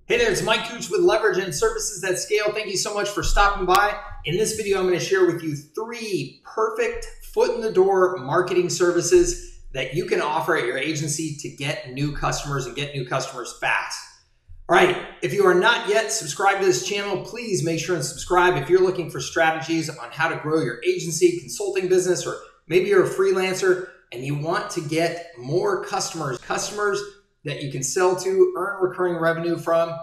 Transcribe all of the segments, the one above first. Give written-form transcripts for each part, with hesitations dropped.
Hey there, it's Mike Cooch with Leverage and Services That Scale. Thank you so much for stopping by. In this video, I'm going to share with you 3 perfect foot in the door marketing services that you can offer at your agency to get new customers and get new customers fast. All right, if you are not yet subscribed to this channel, please make sure and subscribe. If you're looking for strategies on how to grow your agency, consulting business, or maybe you're a freelancer and you want to get more customers that you can sell to, earn recurring revenue from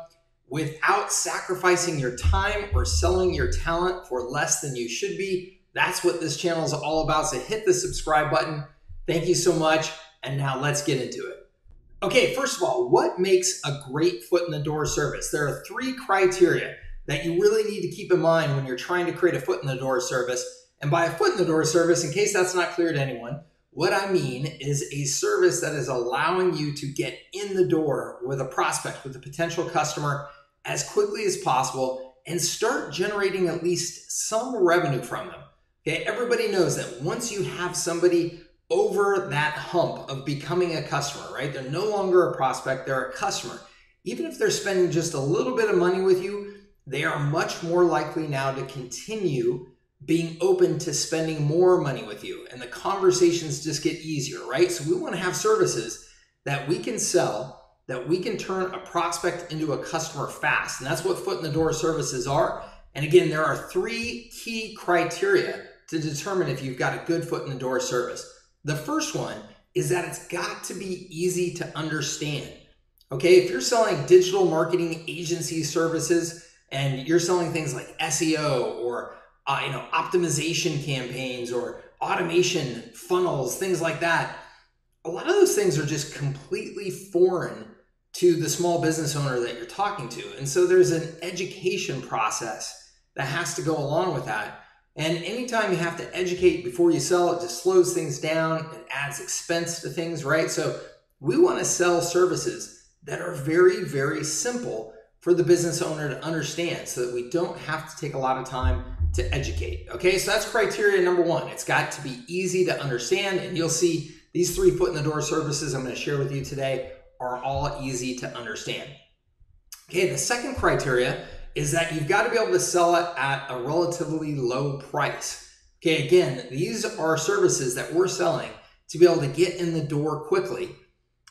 without sacrificing your time or selling your talent for less than you should be. That's what this channel is all about. So hit the subscribe button. Thank you so much. And now let's get into it. Okay, first of all, what makes a great foot in the door service? There are 3 criteria that you really need to keep in mind when you're trying to create a foot in the door service. And by a foot in the door service, in case that's not clear to anyone, what I mean is a service that is allowing you to get in the door with a prospect, with a potential customer as quickly as possible and start generating at least some revenue from them. Okay, everybody knows that once you have somebody over that hump of becoming a customer, right? They're no longer a prospect, they're a customer. Even if they're spending just a little bit of money with you, they are much more likely now to continue being open to spending more money with you, and the conversations just get easier, right? So we want to have services that we can sell, that we can turn a prospect into a customer fast, and that's what foot in the door services are. And again, there are 3 key criteria to determine if you've got a good foot in the door service. The first one is that it's got to be easy to understand. Okay, if you're selling digital marketing agency services and you're selling things like SEO or optimization campaigns or automation funnels, things like that, a lot of those things are just completely foreign to the small business owner that you're talking to. And so there's an education process that has to go along with that. And anytime you have to educate before you sell, it just slows things down. It adds expense to things, right? So we want to sell services that are very, very simple for the business owner to understand so that we don't have to take a lot of time to educate. Okay, so that's criteria number 1. It's got to be easy to understand, and you'll see these 3 foot in the door services I'm going to share with you today are all easy to understand. Okay, the second criteria is that you've got to be able to sell it at a relatively low price. Okay, again, these are services that we're selling to be able to get in the door quickly,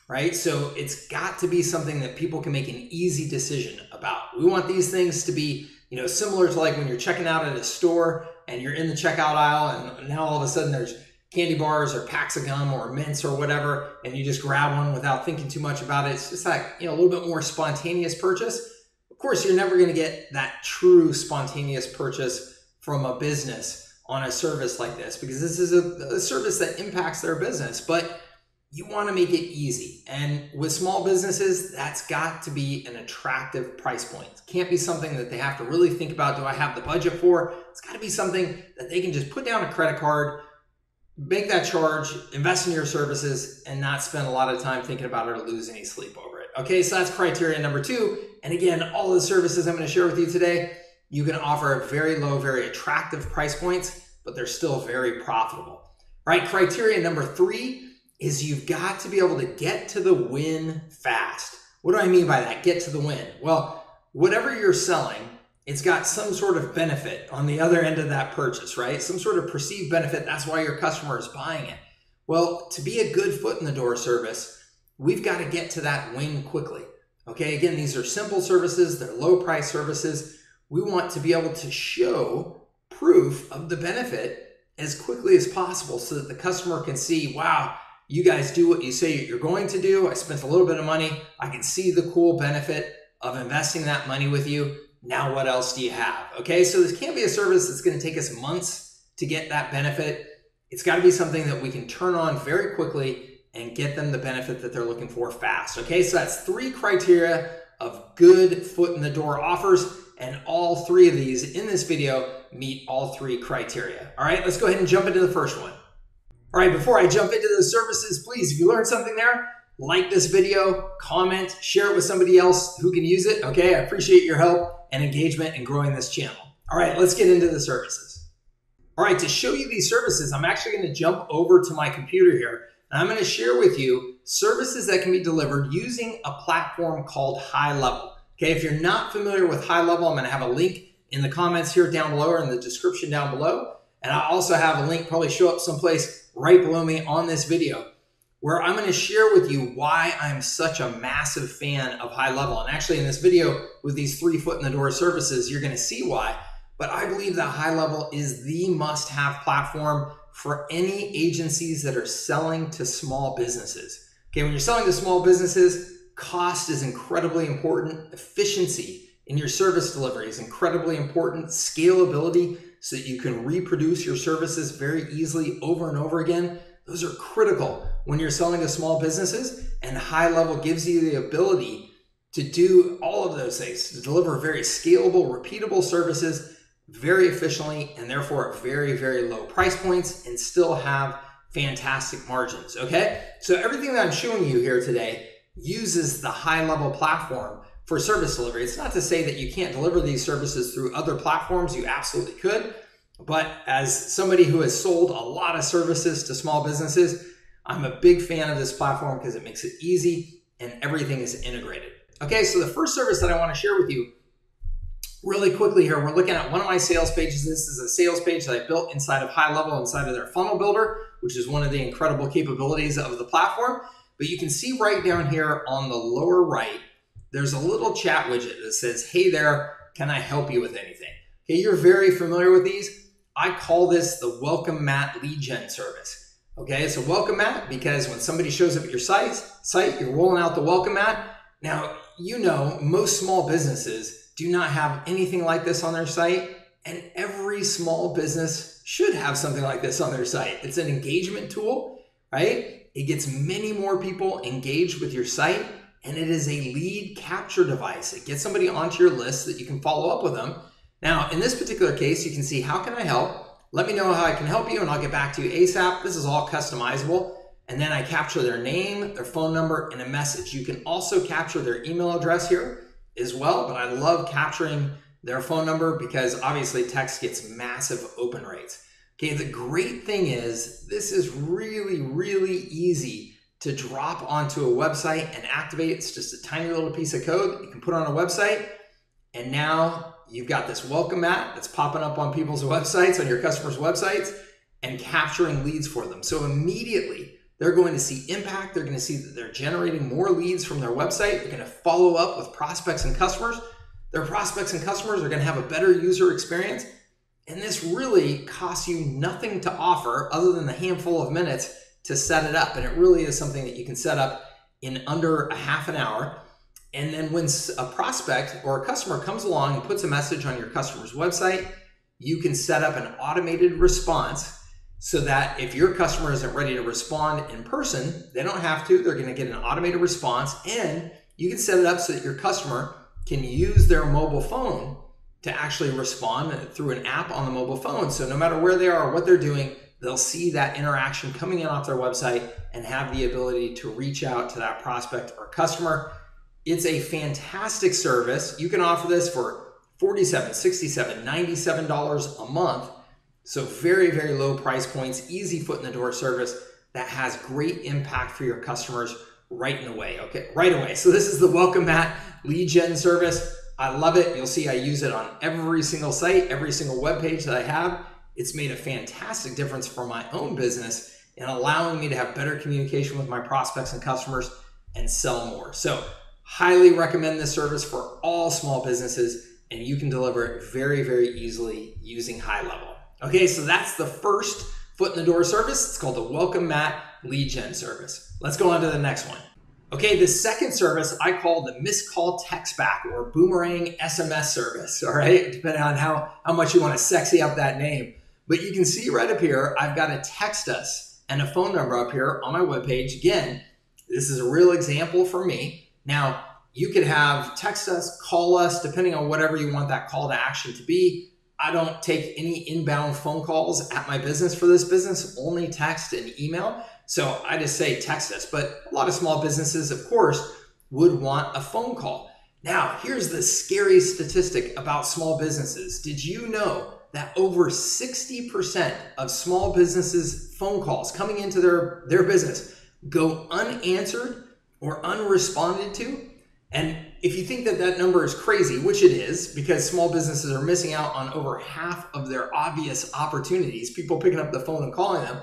right? So it's got to be something that people can make an easy decision about. We want these things to be similar to like when you're checking out at a store and you're in the checkout aisle and now all of a sudden there's candy bars or packs of gum or mints or whatever, and you just grab one without thinking too much about it. It's just like, a little bit more spontaneous purchase. Of course, you're never going to get that true spontaneous purchase from a business on a service like this because this is a service that impacts their business, but you want to make it easy. And with small businesses, that's got to be an attractive price point. It can't be something that they have to really think about, do I have the budget for? It's got to be something that they can just put down a credit card, make that charge, invest in your services, and not spend a lot of time thinking about it or lose any sleep over it. Okay, so that's criteria number 2. And again, all the services I'm going to share with you today, you can offer very low, very attractive price points, but they're still very profitable. All right, criteria number 3 is you've got to be able to get to the win fast. What do I mean by that? Get to the win. Well, whatever you're selling, it's got some sort of benefit on the other end of that purchase, right? Some sort of perceived benefit. That's why your customer is buying it. Well, to be a good foot in the door service, we've got to get to that win quickly. Okay, again, these are simple services. They're low price services. We want to be able to show proof of the benefit as quickly as possible so that the customer can see, wow, you guys do what you say you're going to do. I spent a little bit of money. I can see the cool benefit of investing that money with you. Now what else do you have? Okay, so this can't be a service that's going to take us months to get that benefit. It's got to be something that we can turn on very quickly and get them the benefit that they're looking for fast. Okay, so that's 3 criteria of good foot in the door offers, and all 3 of these in this video meet all 3 criteria. All right, let's go ahead and jump into the first one. All right, before I jump into the services, please, if you learned something there, like this video, comment, share it with somebody else who can use it. Okay, I appreciate your help and engagement in growing this channel. All right, let's get into the services. All right, to show you these services, I'm actually going to jump over to my computer here, and I'm going to share with you services that can be delivered using a platform called HighLevel. Okay, if you're not familiar with High Level, I'm going to have a link in the comments here down below or in the description down below. And I also have a link probably show up someplace right below me on this video where I'm going to share with you why I'm such a massive fan of High Level. And actually in this video with these 3 foot in the door services, you're going to see why. But I believe that High Level is the must-have platform for any agencies that are selling to small businesses. Okay, when you're selling to small businesses, cost is incredibly important. Efficiency in your service delivery is incredibly important. Scalability so that you can reproduce your services very easily over and over again. Those are critical when you're selling to small businesses, and High Level gives you the ability to do all of those things, to deliver very scalable, repeatable services very efficiently and therefore at very, very low price points and still have fantastic margins, okay? So everything that I'm showing you here today uses the High Level platform for service delivery. It's not to say that you can't deliver these services through other platforms. You absolutely could. But as somebody who has sold a lot of services to small businesses, I'm a big fan of this platform because it makes it easy and everything is integrated. Okay, so the first service that I want to share with you really quickly here, we're looking at one of my sales pages. This is a sales page that I built inside of High Level, inside of their funnel builder, which is one of the incredible capabilities of the platform. But you can see right down here on the lower right, there's a little chat widget that says, hey there, can I help you with anything? Okay, you're very familiar with these. I call this the Welcome Mat lead gen service. Okay, it's a welcome mat because when somebody shows up at your site, you're rolling out the welcome mat. Now, you know, most small businesses do not have anything like this on their site, and every small business should have something like this on their site. It's an engagement tool, right? It gets many more people engaged with your site, and it is a lead capture device. It gets somebody onto your list so that you can follow up with them. Now, in this particular case, you can see, how can I help? Let me know how I can help you and I'll get back to you ASAP. This is all customizable. And then I capture their name, their phone number, and a message. You can also capture their email address here as well, but I love capturing their phone number because obviously text gets massive open rates. Okay, the great thing is this is really, really easy to drop onto a website and activate. It's just a tiny little piece of code that you can put on a website, and now you've got this welcome mat that's popping up on people's websites, on your customers' websites, and capturing leads for them. So immediately they're going to see impact. They're going to see that they're generating more leads from their website. They're going to follow up with prospects and customers. Their prospects and customers are going to have a better user experience. And this really costs you nothing to offer other than the handful of minutes to set it up. And it really is something that you can set up in under a half an hour. And then when a prospect or a customer comes along and puts a message on your customer's website, you can set up an automated response so that if your customer isn't ready to respond in person, they don't have to. They're going to get an automated response, and you can set it up so that your customer can use their mobile phone to actually respond through an app on the mobile phone. So no matter where they are or what they're doing, they'll see that interaction coming in off their website and have the ability to reach out to that prospect or customer. It's a fantastic service. You can offer this for $47, $67, $97 a month. So very, very low price points, easy foot in the door service that has great impact for your customers right away. So this is the Welcome Mat lead gen service. I love it. You'll see I use it on every single site, every single web page that I have. It's made a fantastic difference for my own business in allowing me to have better communication with my prospects and customers and sell more. So highly recommend this service for all small businesses, and you can deliver it very, very easily using High Level. Okay, so that's the first foot in the door service. It's called the Welcome Mat lead gen service. Let's go on to the next one. Okay, the second service I call the missed call text back or boomerang SMS service, all right? Depending on how much you want to sexy up that name. But you can see right up here, I've got a text us and a phone number up here on my webpage. Again, this is a real example for me. Now, you could have text us, call us, depending on whatever you want that call to action to be. I don't take any inbound phone calls at my business for this business, only text and email. So I just say text us, but a lot of small businesses, of course, would want a phone call. Now, here's the scary statistic about small businesses. Did you know that over 60% of small businesses' phone calls coming into their business go unanswered or unresponded to? And if you think that that number is crazy, which it is, because small businesses are missing out on over half of their obvious opportunities, people picking up the phone and calling them,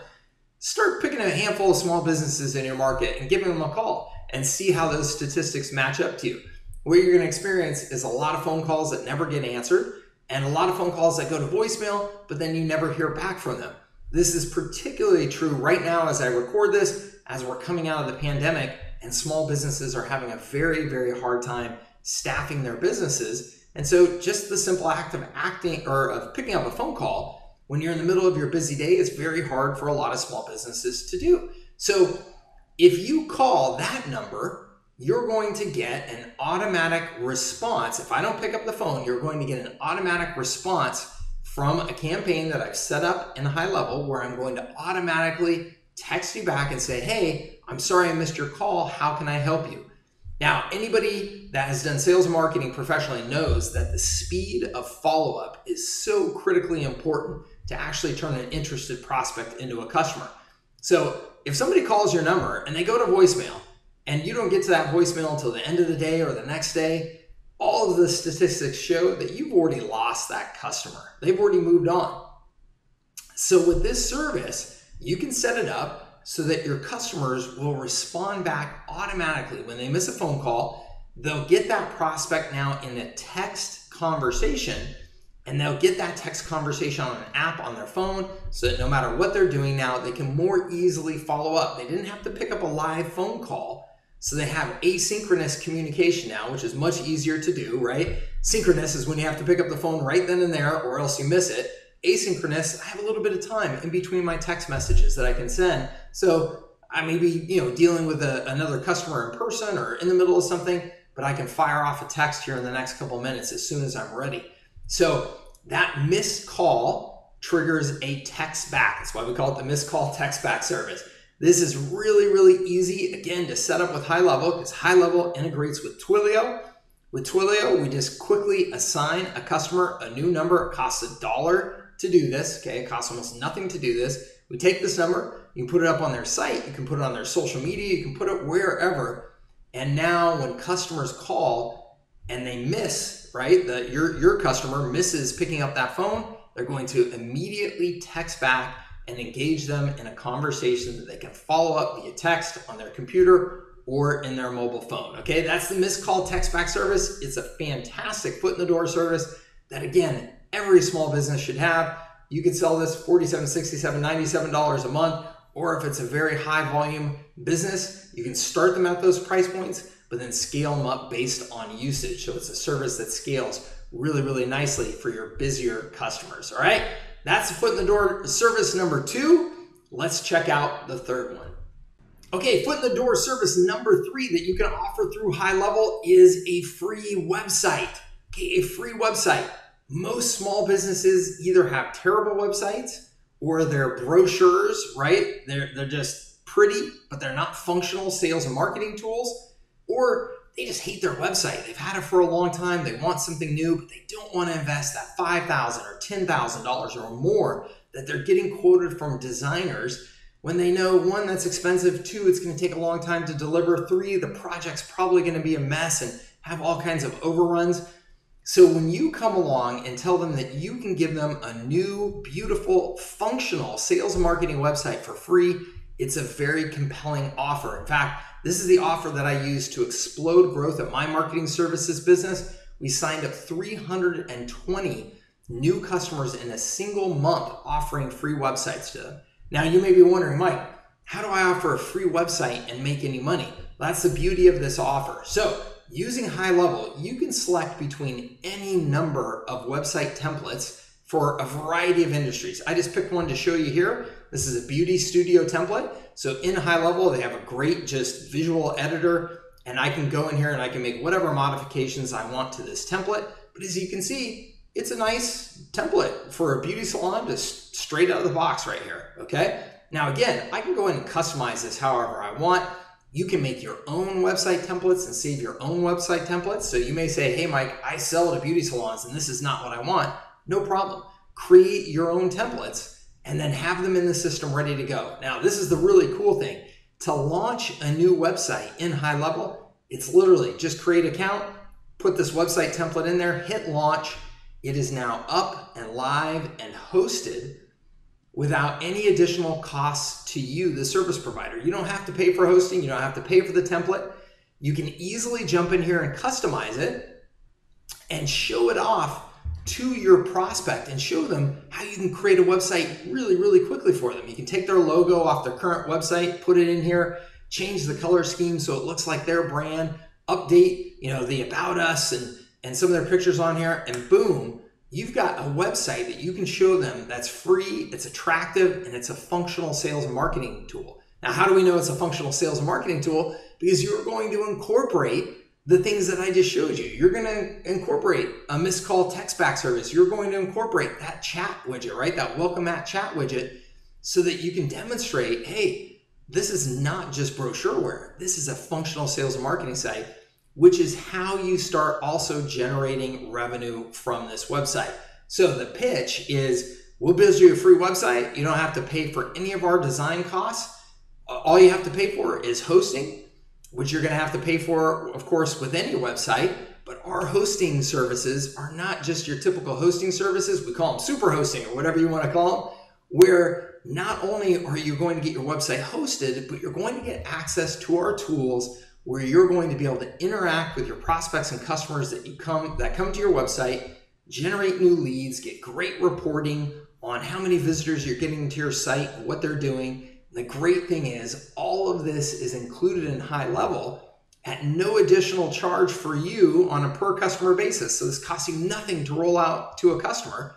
start picking a handful of small businesses in your market and giving them a call and see how those statistics match up to you. What you're going to experience is a lot of phone calls that never get answered and a lot of phone calls that go to voicemail, but then you never hear back from them. This is particularly true right now as I record this, as we're coming out of the pandemic and small businesses are having a very, very hard time staffing their businesses. And so just the simple act of of picking up a phone call when you're in the middle of your busy day is very hard for a lot of small businesses to do. So if you call that number, you're going to get an automatic response. If I don't pick up the phone, you're going to get an automatic response from a campaign that I've set up in High Level where I'm going to automatically text you back and say, hey, I'm sorry I missed your call. How can I help you? Now, anybody that has done sales and marketing professionally knows that the speed of follow-up is so critically important to actually turn an interested prospect into a customer. So if somebody calls your number and they go to voicemail and you don't get to that voicemail until the end of the day or the next day, all of the statistics show that you've already lost that customer. They've already moved on. So with this service, you can set it up so that your customers will respond back automatically. When they miss a phone call, they'll get that prospect now in a text conversation, and they'll get that text conversation on an app on their phone so that no matter what they're doing now, they can more easily follow up. They didn't have to pick up a live phone call, so they have asynchronous communication now, which is much easier to do, right? Synchronous is when you have to pick up the phone right then and there or else you miss it. Asynchronous, I have a little bit of time in between my text messages that I can send. So I may be, dealing with another customer in person or in the middle of something, but I can fire off a text here in the next couple of minutes as soon as I'm ready. So that missed call triggers a text back. That's why we call it the missed call text back service. This is really, really easy, again, to set up with High Level because High Level integrates with Twilio. With Twilio, we just quickly assign a customer a new number. It costs $1 to do this, okay? It costs almost nothing to do this. We take this number, you can put it up on their site, you can put it on their social media, you can put it wherever. And now when customers call and they miss, right, your customer misses picking up that phone, they're going to immediately text back and engage them in a conversation that they can follow up via text on their computer or in their mobile phone, okay? That's the missed call text back service. It's a fantastic foot in the door service that, again, every small business should have. You can sell this $47, $67, $97 a month, or if it's a very high volume business, you can start them at those price points, but then scale them up based on usage. So it's a service that scales really, really nicely for your busier customers, all right? That's the foot in the door service number 2. Let's check out the third one. Okay, foot in the door service number 3 that you can offer through High Level is a free website. Okay, a free website. Most small businesses either have terrible websites or they're brochures, right? They're just pretty, but they're not functional sales and marketing tools, or they just hate their website. They've had it for a long time. They want something new, but they don't want to invest that $5,000 or $10,000 or more that they're getting quoted from designers when they know, 1, that's expensive, 2, it's going to take a long time to deliver, 3, the project's probably going to be a mess and have all kinds of overruns. So when you come along and tell them that you can give them a new, beautiful, functional sales and marketing website for free, it's a very compelling offer. In fact, this is the offer that I used to explode growth at my marketing services business. We signed up 320 new customers in a single month offering free websites to them. Now you may be wondering, Mike, how do I offer a free website and make any money? Well, that's the beauty of this offer. So using High Level, you can select between any number of website templates for a variety of industries. I just picked one to show you here. This is a beauty studio template. So in High Level, they have a great just visual editor, and I can go in here and I can make whatever modifications I want to this template. But as you can see, it's a nice template for a beauty salon, just straight out of the box right here, okay? Now again, I can go in and customize this however I want. You can make your own website templates and save your own website templates. So you may say, hey Mike, I sell to beauty salons and this is not what I want. No problem. Create your own templates and then have them in the system ready to go. Now this is the really cool thing. To launch a new website in High Level, it's literally just create an account, put this website template in there, hit launch. It is now up and live and hosted without any additional costs to you, the service provider. You don't have to pay for hosting. You don't have to pay for the template. You can easily jump in here and customize it and show it off to your prospect and show them how you can create a website really, really quickly for them. You can take their logo off their current website, put it in here, change the color scheme so it looks like their brand, update, the About Us and some of their pictures on here, and boom, you've got a website that you can show them that's free, it's attractive, and it's a functional sales and marketing tool. Now, how do we know it's a functional sales and marketing tool? Because you're going to incorporate the things that I just showed you. You're going to incorporate a missed call text back service. You're going to incorporate that chat widget, right? That welcome mat chat widget, so that you can demonstrate, hey, this is not just brochureware. This is a functional sales and marketing site, which is how you start also generating revenue from this website. So the pitch is, we'll build you a free website. You don't have to pay for any of our design costs. All you have to pay for is hosting, which you're going to have to pay for, of course, with any website. But our hosting services are not just your typical hosting services. We call them super hosting or whatever you want to call them, where not only are you going to get your website hosted, but you're going to get access to our tools where you're going to be able to interact with your prospects and customers that come to your website, generate new leads, get great reporting on how many visitors you're getting to your site and what they're doing. The great thing is all of this is included in High Level at no additional charge for you on a per customer basis. So this costs you nothing to roll out to a customer.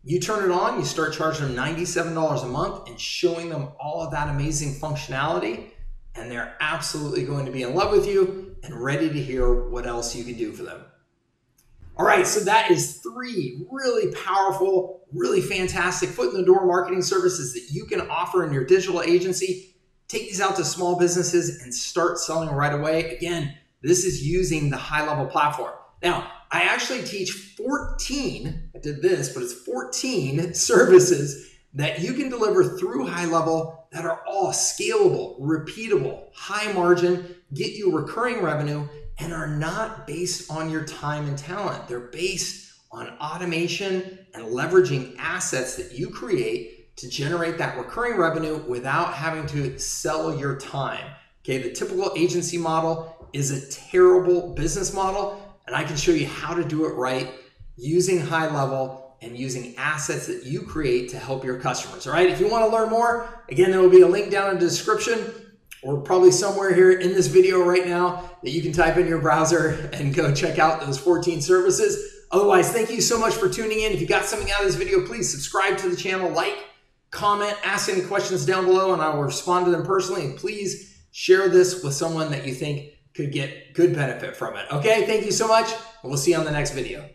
You turn it on, you start charging them $97 a month and showing them all of that amazing functionality, and they're absolutely going to be in love with you and ready to hear what else you can do for them. All right, so that is 3 really powerful, really fantastic foot in the door marketing services that you can offer in your digital agency. Take these out to small businesses and start selling right away. Again, this is using the High Level platform. Now, I actually teach 14, I did this, but it's 14 services that you can deliver through High Level that are all scalable, repeatable, high margin, get you recurring revenue, and are not based on your time and talent. They're based on automation and leveraging assets that you create to generate that recurring revenue without having to sell your time. Okay, the typical agency model is a terrible business model, and I can show you how to do it right using High Level and using assets that you create to help your customers. All right, if you want to learn more, again, there will be a link down in the description or probably somewhere here in this video right now that you can type in your browser and go check out those 14 services. Otherwise, thank you so much for tuning in. If you got something out of this video, please subscribe to the channel, like, comment, ask any questions down below, and I will respond to them personally. And please share this with someone that you think could get good benefit from it. Okay, thank you so much, and we'll see you on the next video.